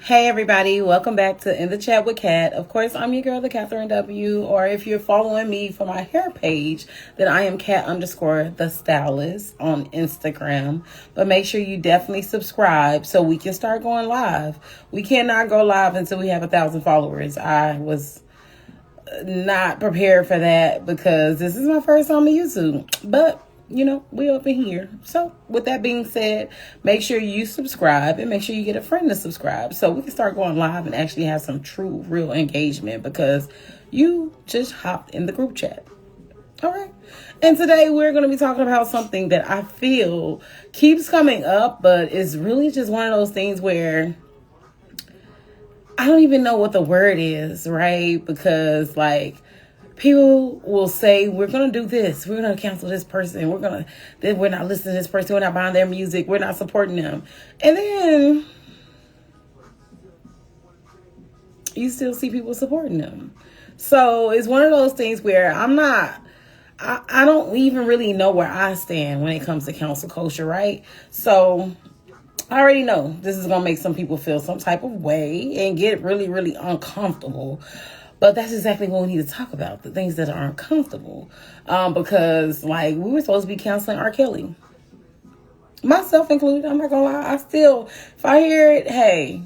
Hey everybody, welcome back to In the Chat with Kat. Of course, I'm your girl, the Catherine W. Or if you're following me for my hair page, then I am Kat_the stylist on Instagram. But make sure you definitely subscribe so we can start going live. We cannot go live until we have 1,000 followers. I was not prepared for that because this is my first time on YouTube. But we up in here. So with that being said, make sure you subscribe and make sure you get a friend to subscribe so we can start going live and actually have some true, real engagement because you just hopped in the group chat. All right. And today we're going to be talking about something that I feel keeps coming up, but it's really just one of those things where I don't even know what the word is, right? Because people will say, we're going to do this. We're going to cancel this person. We're not listening to this person. We're not buying their music. We're not supporting them. And then you still see people supporting them. So it's one of those things where I don't even really know where I stand when it comes to cancel culture, right? So I already know this is going to make some people feel some type of way and get really, really uncomfortable. But that's exactly what we need to talk about, the things that are uncomfortable. Because, we were supposed to be counseling R. Kelly. Myself included, I'm not going to lie. If I hear it, hey,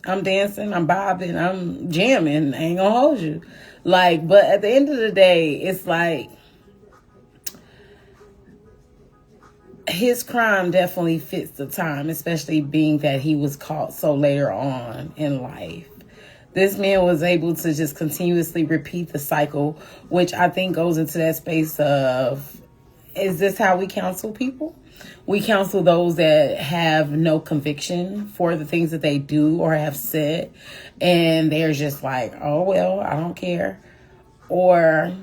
I'm dancing, I'm bobbing, I'm jamming. I ain't going to hold you. But at the end of the day, it's his crime definitely fits the time, especially being that he was caught so later on in life. This man was able to just continuously repeat the cycle, which I think goes into that space of, is this how we counsel people? We counsel those that have no conviction for the things that they do or have said. And they're just oh, well, I don't care. Or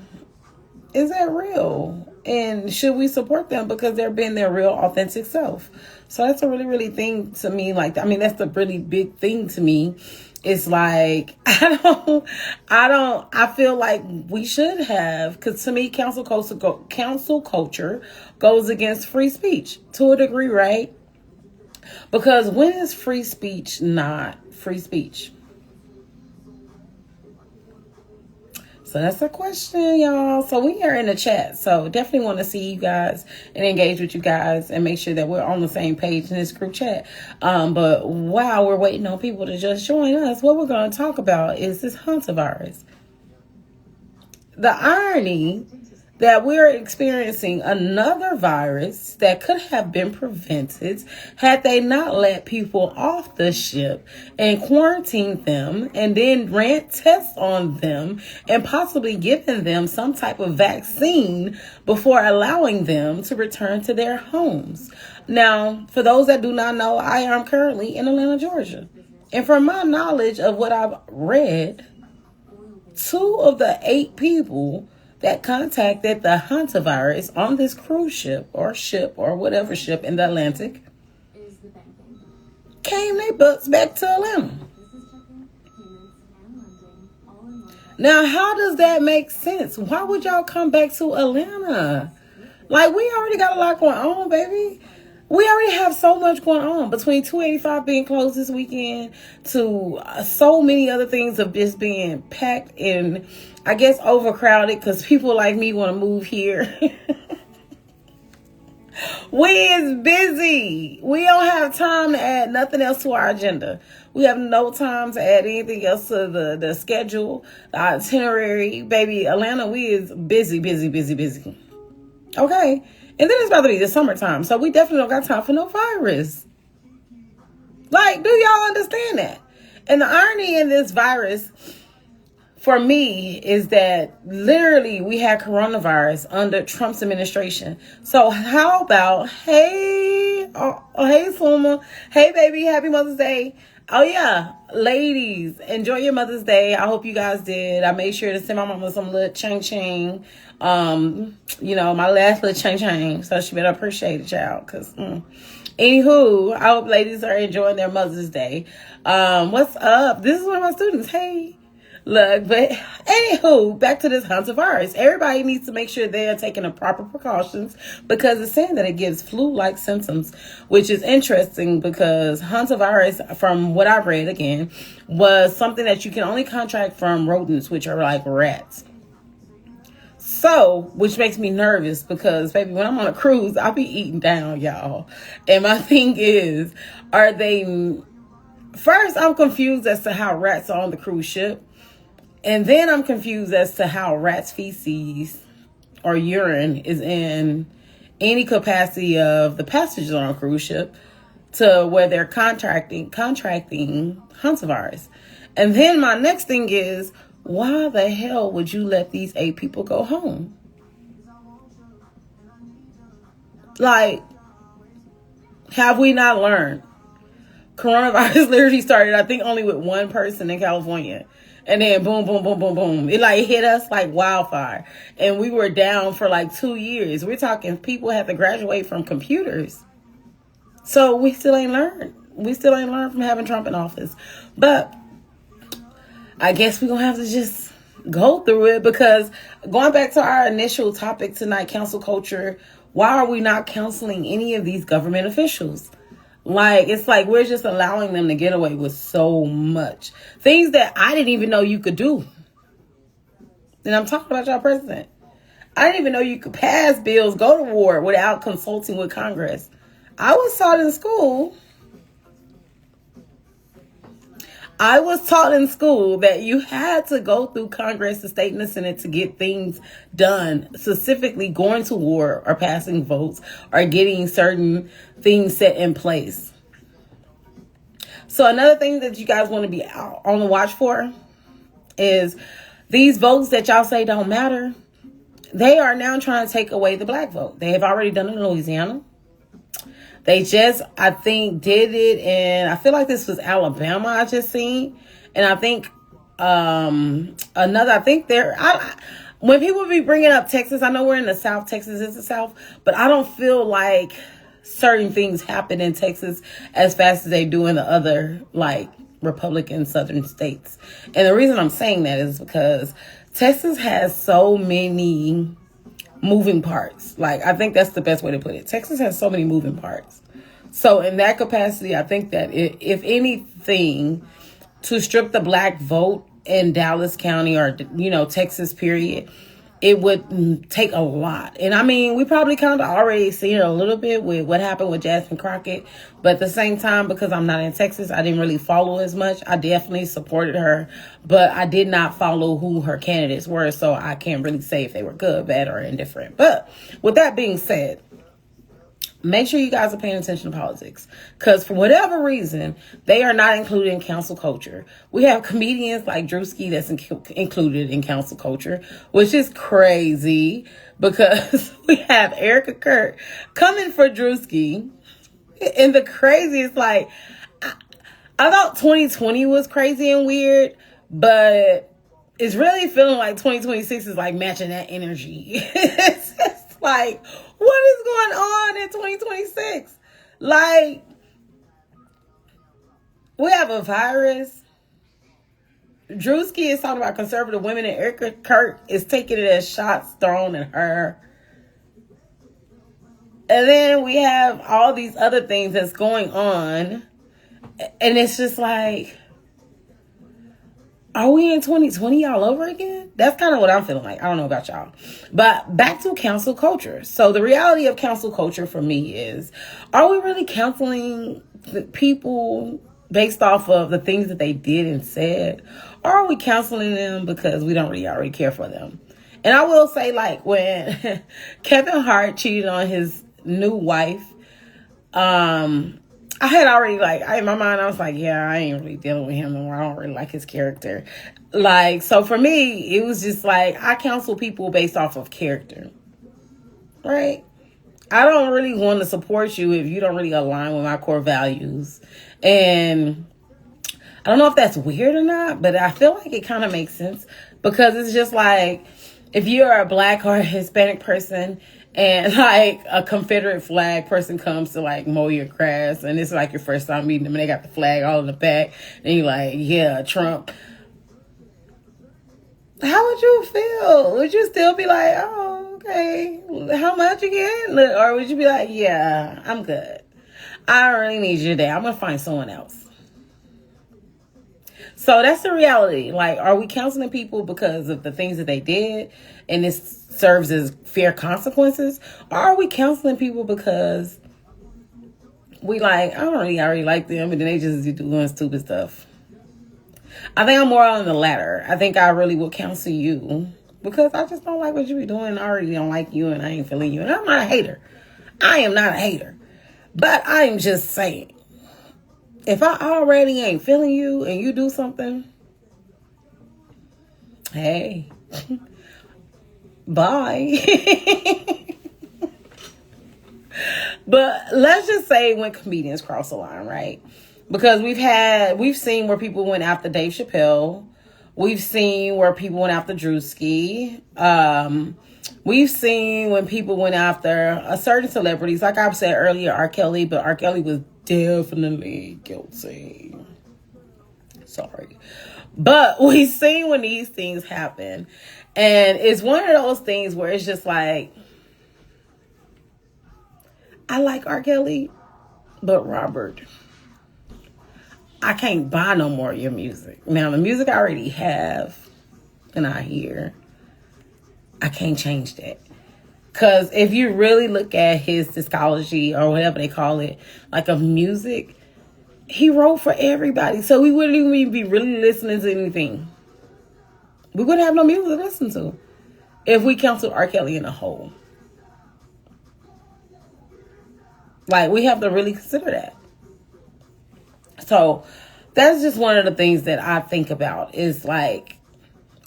is that real? And should we support them because they're being their real authentic self? So that's a really, really thing to me. That's a really big thing to me. It's I feel like we should have, because to me, cancel culture goes against free speech to a degree, right? Because when is free speech not free speech? So that's a question, y'all. So we are in the chat. So definitely want to see you guys and engage with you guys and make sure that we're on the same page in this group chat. But while we're waiting on people to just join us, what we're going to talk about is this hantavirus. The irony that we're experiencing another virus that could have been prevented had they not let people off the ship and quarantined them and then ran tests on them and possibly given them some type of vaccine before allowing them to return to their homes. Now, for those that do not know, I am currently in Atlanta, Georgia. And from my knowledge of what I've read, 2 of the 8 people that contacted the hantavirus on this cruise ship or whatever ship in the Atlantic came their butts back to Atlanta. Now, how does that make sense? Why would y'all come back to Atlanta? We already got a lot going on, baby. We already have so much going on between 285 being closed this weekend to so many other things of just being packed and I guess overcrowded because people like me want to move here. We is busy. We don't have time to add nothing else to our agenda. We have no time to add anything else to the schedule, the itinerary. Baby, Atlanta, we is busy, busy, busy, busy. Okay. And then it's about to be the summertime. So we definitely don't got time for no virus. Do y'all understand that? And the irony in this virus, for me, is that literally we had coronavirus under Trump's administration. So how about, hey Sluma, hey baby, happy Mother's Day. Oh yeah, ladies, enjoy your Mother's Day. I hope you guys did. I made sure to send my mama some little ching. My last little ching. So she better appreciate it, child. Anywho, I hope ladies are enjoying their Mother's Day. What's up? This is one of my students. Hey. Look, but anywho, back to this hantavirus. Everybody needs to make sure they are taking the proper precautions because it's saying that it gives flu-like symptoms, which is interesting because hantavirus, from what I've read again, was something that you can only contract from rodents, which are like rats. So, which makes me nervous because, baby, when I'm on a cruise, I'll be eating down, y'all. And my thing is, are they... First, I'm confused as to how rats are on the cruise ship. And then I'm confused as to how rats' feces or urine is in any capacity of the passengers on a cruise ship to where they're contracting hantavirus. And then my next thing is, why the hell would you let these 8 people go home? Like, have we not learned? Coronavirus literally started, I think, only with one person in California. And then boom, boom, boom, boom, boom. It like hit us like wildfire. And we were down for like 2 years. We're talking people had to graduate from computers. So we still ain't learned. We still ain't learned from having Trump in office. But I guess we're going to have to just go through it because going back to our initial topic tonight, cancel culture, why are we not canceling any of these government officials? Like, it's like we're just allowing them to get away with so much. Things that I didn't even know you could do. And I'm talking about y'all president. I didn't even know you could pass bills, go to war without consulting with Congress. I was taught in school that you had to go through Congress, the state, and the Senate to get things done, specifically going to war or passing votes or getting certain things set in place. So another thing that you guys want to be on the watch for is these votes that y'all say don't matter. They are now trying to take away the black vote. They have already done it in Louisiana. They just, I think, did it in, I feel like this was Alabama I just seen. And I think when people be bringing up Texas, I know we're in the South, Texas is the South, but I don't feel like certain things happen in Texas as fast as they do in the other, like, Republican southern states. And the reason I'm saying that is because Texas has so many moving parts. Like, I think that's the best way to put it. Texas has so many moving parts. So in that capacity, I think that if anything, to strip the black vote in Dallas County or, Texas period, it would take a lot. And I mean, we probably kind of already seen it a little bit with what happened with Jasmine Crockett. But at the same time, because I'm not in Texas, I didn't really follow as much. I definitely supported her, but I did not follow who her candidates were. So I can't really say if they were good, bad, or indifferent. But with that being said, make sure you guys are paying attention to politics because for whatever reason, they are not included in council culture. We have comedians like Drewski that's included in council culture, which is crazy because we have Erica Kurt coming for Drewski. And the craziest, like, I thought 2020 was crazy and weird, but it's really feeling like 2026 is like matching that energy. It's just like, what is going on in 2026? Like, we have a virus. Drewski is talking about conservative women, and Erica Kurt is taking it as shots thrown at her. And then we have all these other things that's going on. And it's just like, are we in 2020 all over again? That's kind of what I'm feeling like. I don't know about y'all. But back to cancel culture. So the reality of cancel culture for me is, are we really canceling the people based off of the things that they did and said? Or are we canceling them because we don't really already care for them? And I will say, like, when Kevin Hart cheated on his new wife, I had already, like, in my mind, I was like, yeah, I ain't really dealing with him no more. I don't really like his character. Like, so for me, it was just like, I counsel people based off of character. Right? I don't really want to support you if you don't really align with my core values. And I don't know if that's weird or not, but I feel like it kind of makes sense. Because it's just like, if you're a black or a Hispanic person and like a Confederate flag person comes to like mow your grass and it's like your first time meeting them and they got the flag all in the back and you're like, yeah, Trump. How would you feel? Would you still be like, oh, okay, how much again? Or would you be like, yeah, I'm good. I don't really need you today. I'm going to find someone else. So that's the reality. Like, are we counseling people because of the things that they did and this serves as fair consequences? Or are we counseling people because we like, I don't really already like them and then they just doing stupid stuff? I think I'm more on the latter. I think I really will counsel you because I just don't like what you be doing. I already don't like you and I ain't feeling you. And I'm not a hater. I am not a hater. But I am just saying, if I already ain't feeling you and you do something, hey, bye. But let's just say when comedians cross the line, right? Because we've seen where people went after Dave Chappelle. We've seen where people went after Drewski. We've seen when people went after a certain celebrities, like I said earlier, R. Kelly, but R. Kelly was definitely guilty. Sorry. But we've seen when these things happen. And it's one of those things where it's just like, I like R. Kelly, but Robert, I can't buy no more of your music. Now, the music I already have and I hear, I can't change that. Because if you really look at his discography or whatever they call it, like of music, he wrote for everybody. So we wouldn't even be really listening to anything. We wouldn't have no music to listen to if we counseled R. Kelly in a whole. Like, we have to really consider that. So that's just one of the things that I think about is like,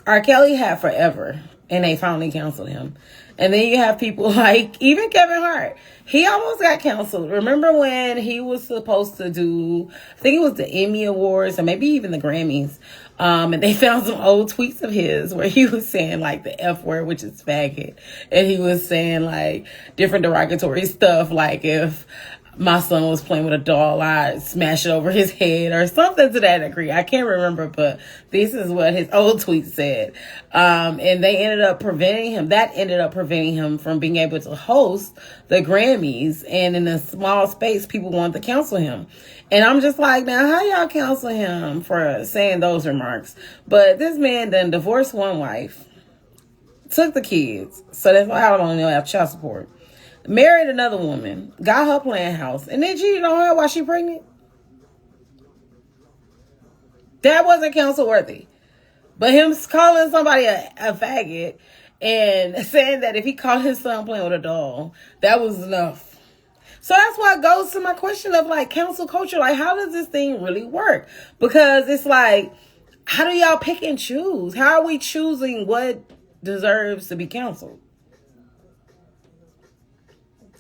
R. Kelly had forever and they finally canceled him. And then you have people like even Kevin Hart. He almost got canceled. Remember when he was supposed to do, I think it was the Emmy Awards or maybe even the Grammys. And they found some old tweets of his where he was saying like the F word, which is faggot. And he was saying like different derogatory stuff. Like if my son was playing with a doll, I'd smash it over his head or something to that degree. I can't remember, but this is what his old tweet said. And they ended up preventing him from being able to host the Grammys. And in a small space, people wanted to cancel him. And I'm just like, now, how y'all cancel him for saying those remarks? But this man done divorced one wife, took the kids. So that's why I don't have child support. Married another woman, got her playing house, and then cheated on her while she pregnant. That wasn't counsel worthy. But him calling somebody a faggot and saying that if he caught his son playing with a doll, that was enough. So that's why it goes to my question of like counsel culture. Like, how does this thing really work? Because it's like, how do y'all pick and choose? How are we choosing what deserves to be counseled?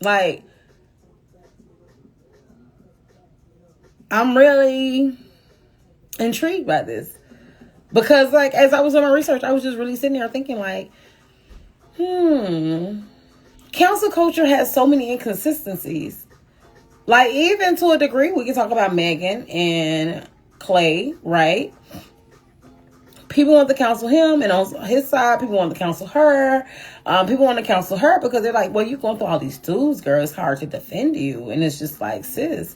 Like, I'm really intrigued by this. Because, like, as I was doing my research, I was just really sitting there thinking, like, counsel culture has so many inconsistencies. Like, even to a degree, we can talk about Megan and Clay, right? People want to counsel him, and on his side, people want to counsel her. People want to counsel her because they're like, well, you're going through all these dudes, girl. It's hard to defend you. And it's just like, sis,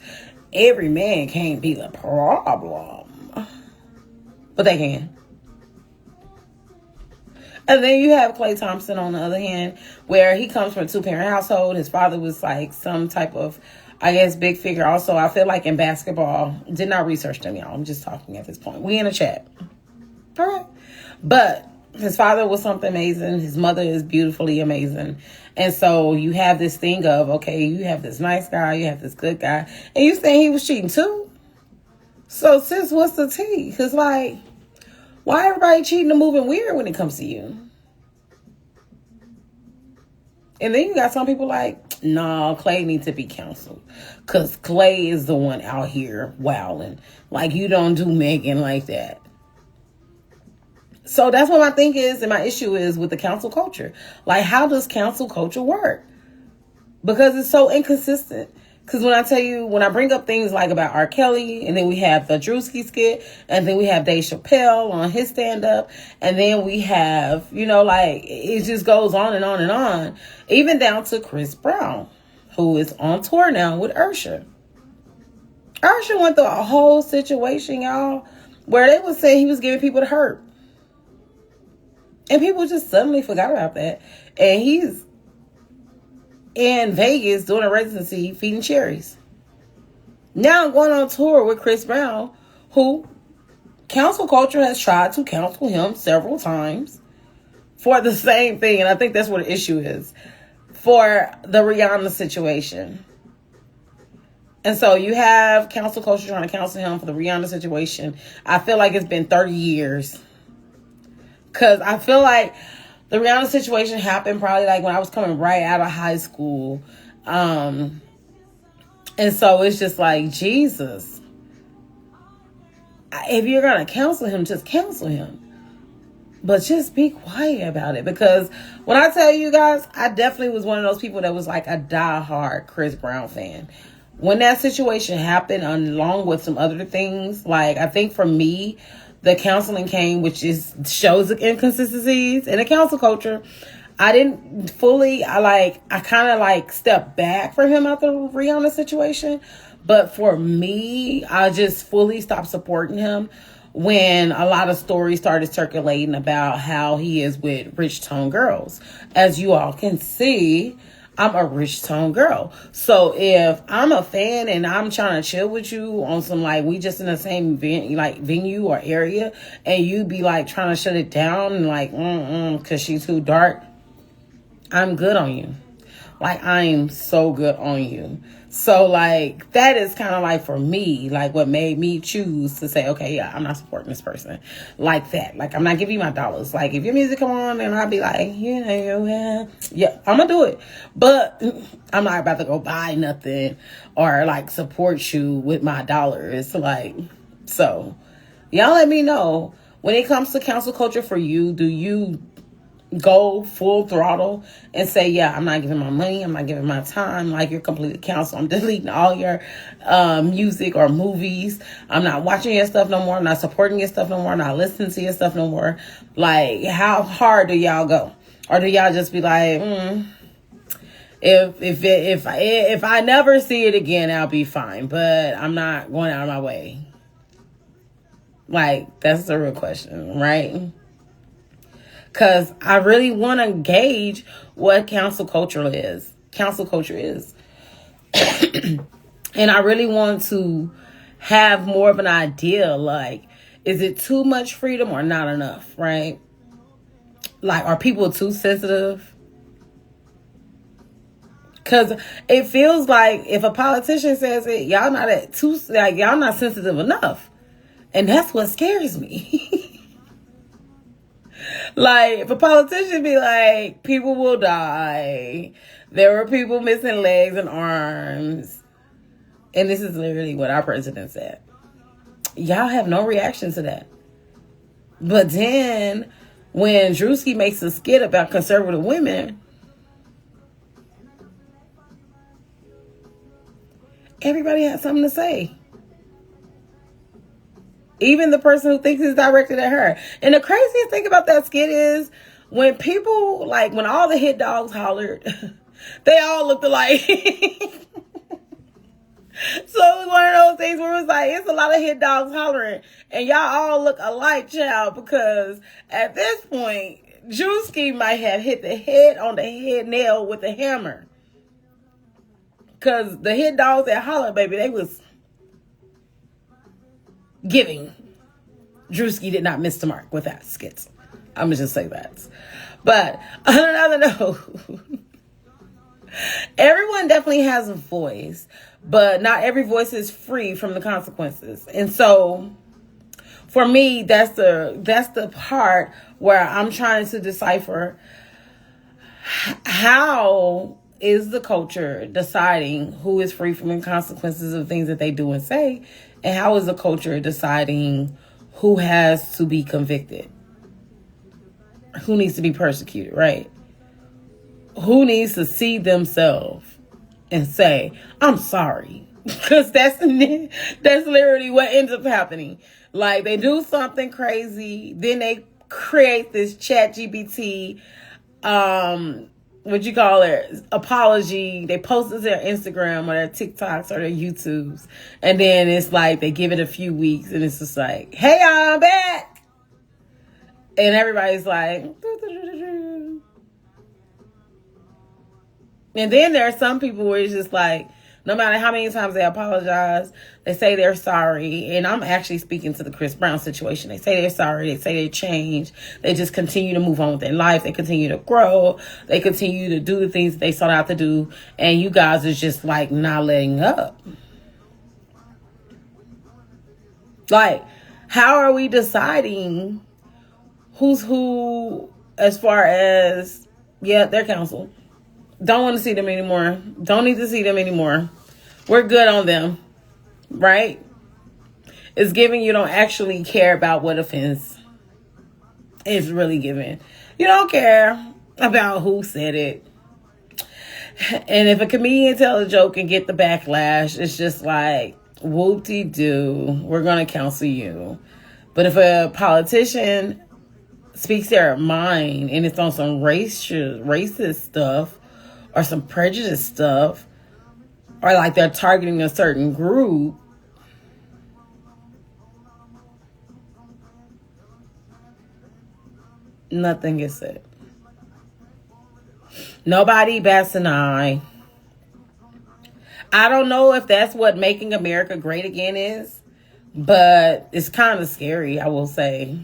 every man can't be the problem. But they can. And then you have Klay Thompson on the other hand, where he comes from a two-parent household. His father was like some type of, I guess, big figure. Also, I feel like in basketball, did not research them, y'all. I'm just talking at this point. We in a chat. All right. But his father was something amazing. His mother is beautifully amazing. And so you have this thing of, okay, you have this nice guy, you have this good guy, and you saying he was cheating too? So sis, what's the tea? Because like, why everybody cheating and moving weird when it comes to you? And then you got some people like, no, Clay needs to be counseled. Because Clay is the one out here wilding. Like, you don't do Megan like that. So that's what my thing is and my issue is with the counsel culture. Like, how does counsel culture work? Because it's so inconsistent. Because when I tell you, when I bring up things like about R. Kelly, and then we have the Drewski skit, and then we have Dave Chappelle on his stand-up, and then we have, like, it just goes on and on and on, even down to Chris Brown, who is on tour now with Usher. Usher went through a whole situation, y'all, where they would say he was giving people the hurt. And people just suddenly forgot about that. And he's in Vegas doing a residency feeding cherries. Now I'm going on tour with Chris Brown, who cancel culture has tried to cancel him several times for the same thing. And I think that's what the issue is for the Rihanna situation. And so you have cancel culture trying to cancel him for the Rihanna situation. I feel like it's been 30 years. Because I feel like the Rihanna situation happened probably like when I was coming right out of high school. And so it's just like, Jesus. If you're going to cancel him, just cancel him. But just be quiet about it. Because when I tell you guys, I definitely was one of those people that was like a diehard Chris Brown fan. When that situation happened, along with some other things, like I think for me, the counseling came, which shows the inconsistencies in the counsel culture. I didn't fully, I kind of stepped back from him after the Rihanna situation. But for me, I just fully stopped supporting him when a lot of stories started circulating about how he is with rich tone girls. As you all can see, I'm a rich tone girl. So if I'm a fan and I'm trying to chill with you on some, like, we just in the same venue or area, and you be like trying to shut it down and like, cause she's too dark, I'm good on you. Like, I'm so good on you. So like, that is kind of like for me, like what made me choose to say, okay, yeah, I'm not supporting this person like that. Like, I'm not giving you my dollars. Like, if your music come on, then I'll be like, yeah, I'm gonna do it. But I'm not about to go buy nothing or like support you with my dollars. Like, so y'all let me know when it comes to cancel culture for you. Do you go full throttle and say, yeah, I'm not giving my money, I'm not giving my time, like you're completely canceled, I'm deleting all your music or movies, I'm not watching your stuff no more, I'm not supporting your stuff no more, I'm not listening to your stuff no more? Like, how hard do y'all go? Or do y'all just be like, if I never see it again, I'll be fine, but I'm not going out of my way? Like, that's the real question, right? Because I really want to gauge what cancel culture is. Cancel culture is. And I really want to have more of an idea, like, is it too much freedom or not enough, right? Like, are people too sensitive? Because it feels like if a politician says it, y'all not sensitive enough. And that's what scares me. Like, if a politician be like, people will die, there were people missing legs and arms, and this is literally what our president said, y'all have no reaction to that. But then when Drewski makes a skit about conservative women, everybody has something to say. Even the person who thinks it's directed at her. And the craziest thing about that skit is when people, like, when all the hit dogs hollered, they all looked alike. So it was one of those things where it was like, it's a lot of hit dogs hollering, and y'all all look alike, child, because at this point, Drewski might have hit the head on the head nail with a hammer. Because the hit dogs that hollered, baby, they was giving. Drewski did not miss the mark with that skit. I'm going to just say that. But on another note, everyone definitely has a voice, but not every voice is free from the consequences. And so for me, that's the part where I'm trying to decipher how is the culture deciding who is free from the consequences of things that they do and say, and how is the culture deciding who has to be convicted, who needs to be persecuted, right? Who needs to see themselves and say, I'm sorry. Because that's literally what ends up happening. Like, they do something crazy, then they create this ChatGPT, what you call it, apology. They post it to their Instagram or their TikToks or their YouTubes. And then it's like they give it a few weeks and it's just like, hey, I'm back. And everybody's like, and then there are some people where it's just like, no matter how many times they apologize, they say they're sorry. And I'm actually speaking to the Chris Brown situation. They say they're sorry. They say they change. They just continue to move on with their life. They continue to grow. They continue to do the things they sought out to do. And you guys is just like not letting up. Like, how are we deciding who's who as far as, yeah, they're canceled. Don't want to see them anymore. Don't need to see them anymore. We're good on them. Right? It's giving you don't actually care about what offense is really given. You don't care about who said it. And if a comedian tells a joke and get the backlash, it's just like, whoop-de-doo, we're going to cancel you. But if a politician speaks their mind and it's on some racist stuff, or some prejudice stuff, or like they're targeting a certain group, nothing gets said. Nobody bats an eye. I don't know if that's what making America great again is, but it's kind of scary, I will say.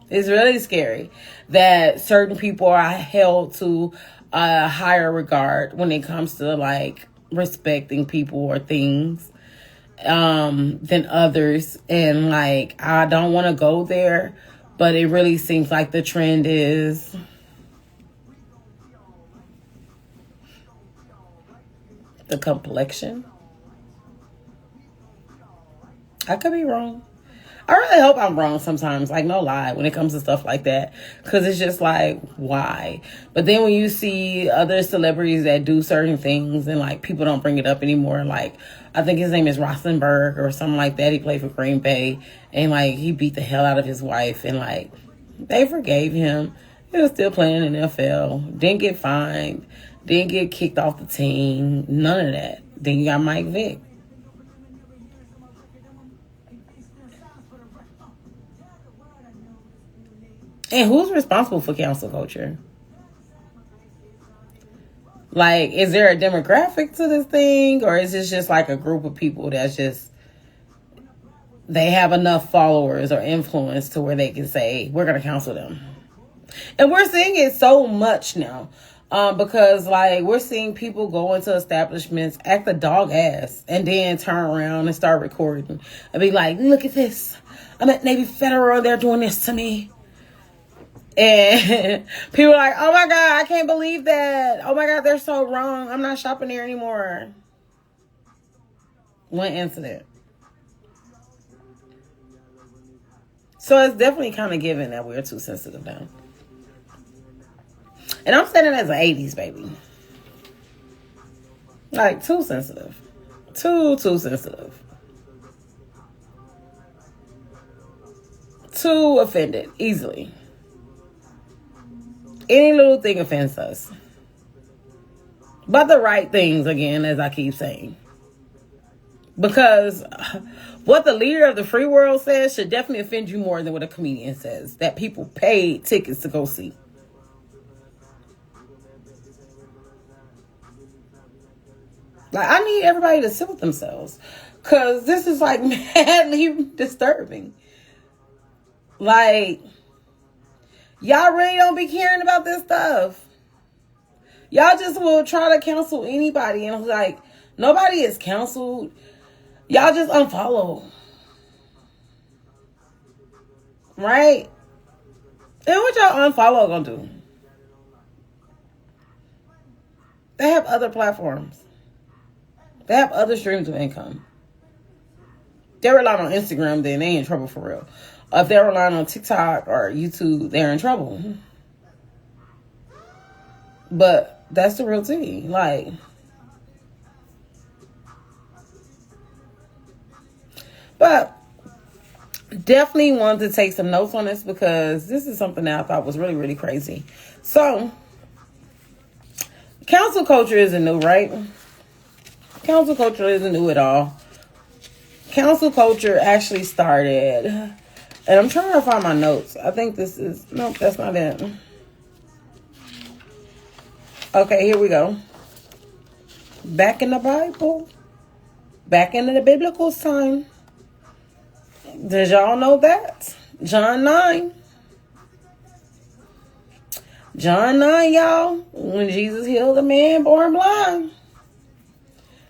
It's really scary that certain people are held to a higher regard when it comes to like respecting people or things than others. And like, I don't want to go there, but it really seems like the trend is the complexion. I could be wrong. I really hope I'm wrong sometimes, like no lie, when it comes to stuff like that. Because it's just like, why? But then when you see other celebrities that do certain things and like people don't bring it up anymore, like I think his name is Rosenberg or something like that. He played for Green Bay and like he beat the hell out of his wife and like they forgave him. He was still playing in the NFL. Didn't get fined. Didn't get kicked off the team. None of that. Then you got Mike Vick. And who's responsible for cancel culture? Like, is there a demographic to this thing? Or is this just like a group of people that's just, they have enough followers or influence to where they can say, we're going to cancel them. And we're seeing it so much now. Because like we're seeing people go into establishments, act a dog ass, and then turn around and start recording and be like, look at this. I'm at Navy Federal. They're doing this to me. And people are like, oh my God, I can't believe that. Oh my God, they're so wrong. I'm not shopping there anymore. One incident. So it's definitely kind of given that we're too sensitive now. And I'm saying it as an 80s baby. Like, too sensitive. Too sensitive. Too offended, easily. Any little thing offends us. But the right things, again, as I keep saying. Because what the leader of the free world says should definitely offend you more than what a comedian says. That people paid tickets to go see. Like, I need everybody to sit with themselves. Because this is, like, madly disturbing. Like, y'all really don't be caring about this stuff. Y'all just will try to cancel anybody. And I'm like, nobody is canceled. Y'all just unfollow. Right? And what y'all unfollow gonna do? They have other platforms. They have other streams of income. They're relying on Instagram, then they in trouble for real. If they're relying on TikTok or YouTube, they're in trouble. But that's the real tea. Like, But definitely wanted to take some notes on this because this is something that I thought was really, really crazy. So, cancel culture isn't new, right? Cancel culture isn't new at all. Cancel culture actually started, and I'm trying to find my notes. I think this is, nope, that's not it. Okay, here we go. Back in the Bible. Back into the biblical time. Did y'all know that? John 9. John 9, y'all. When Jesus healed a man born blind.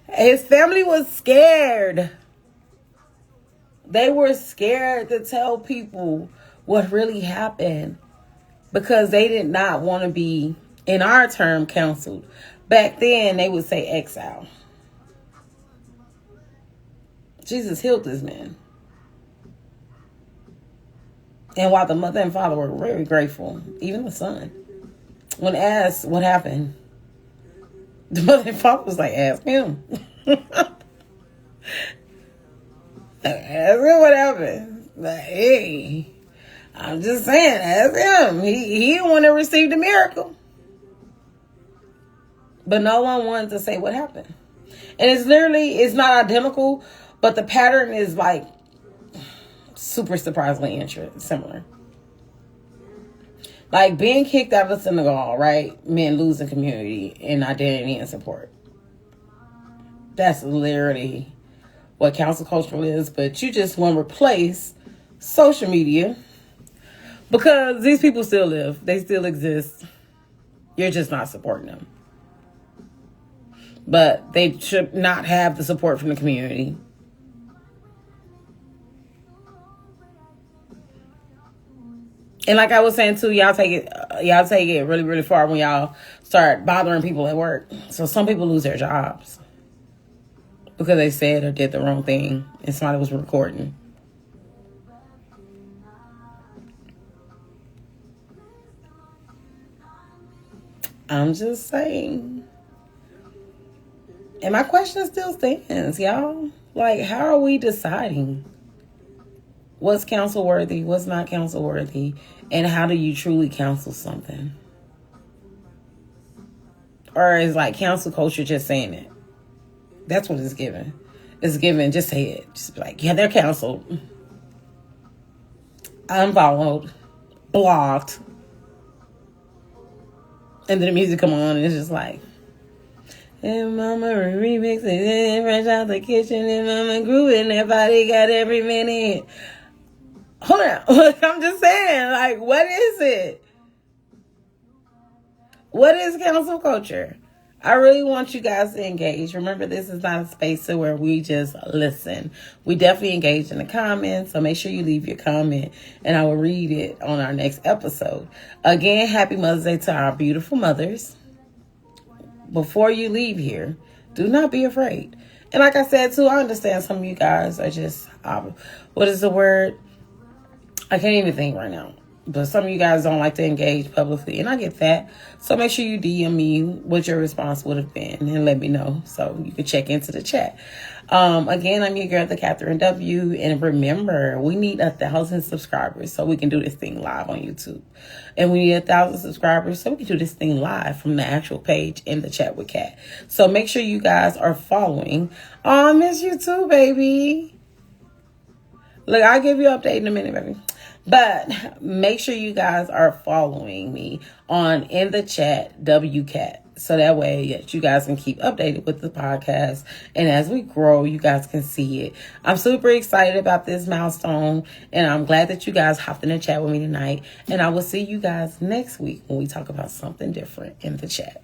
His family was scared. They were scared to tell people what really happened because they did not want to be, in our term, counseled. Back then, they would say exile. Jesus healed this man. And while the mother and father were very grateful, even the son, when asked what happened, the mother and father was like, ask him. Ask him what happened. Like, hey, I'm just saying, ask him. He the one that received the miracle. But no one wanted to say what happened. And it's not identical, but the pattern is like super surprisingly similar. Like being kicked out of Senegal, right? Men losing community and identity and support. That's literally what cancel culture is. But you just want to replace social media because these people still live. They still exist. You're just not supporting them. But they should not have the support from the community. And like I was saying too, y'all take it really, really far when y'all start bothering people at work. So some people lose their jobs because they said or did the wrong thing and somebody was recording. I'm just saying. And my question still stands, y'all. Like, how are we deciding what's counsel worthy, what's not counsel worthy, and how do you truly counsel something? Or is like counsel culture just saying it? That's what it's given. It's given, just say it. Just be like, yeah, they're counseled. Unfollowed. Blocked. And then the music come on and it's just like, and mama remix it, fresh out the kitchen, and mama grooving, everybody got every minute. Hold on. I'm just saying, like, what is it? What is cancel culture? I really want you guys to engage. Remember, this is not a space where we just listen. We definitely engage in the comments, so make sure you leave your comment, and I will read it on our next episode. Again, happy Mother's Day to our beautiful mothers. Before you leave here, do not be afraid. And like I said, too, I understand some of you guys are just, what is the word? I can't even think right now. But some of you guys don't like to engage publicly, and I get that. So make sure you DM me what your response would have been and let me know so you can check into the chat. Again, I'm your girl, the Catherine W. And remember, we need 1,000 subscribers so we can do this thing live on YouTube. And we need 1,000 subscribers so we can do this thing live from the actual page in the chat with Kat. So make sure you guys are following. Oh, I miss you too, baby. Look, I'll give you an update in a minute, baby. But make sure you guys are following me on In the Chat WCat. So that way you guys can keep updated with the podcast. And as we grow, you guys can see it. I'm super excited about this milestone. And I'm glad that you guys hopped in the chat with me tonight. And I will see you guys next week when we talk about something different in the chat.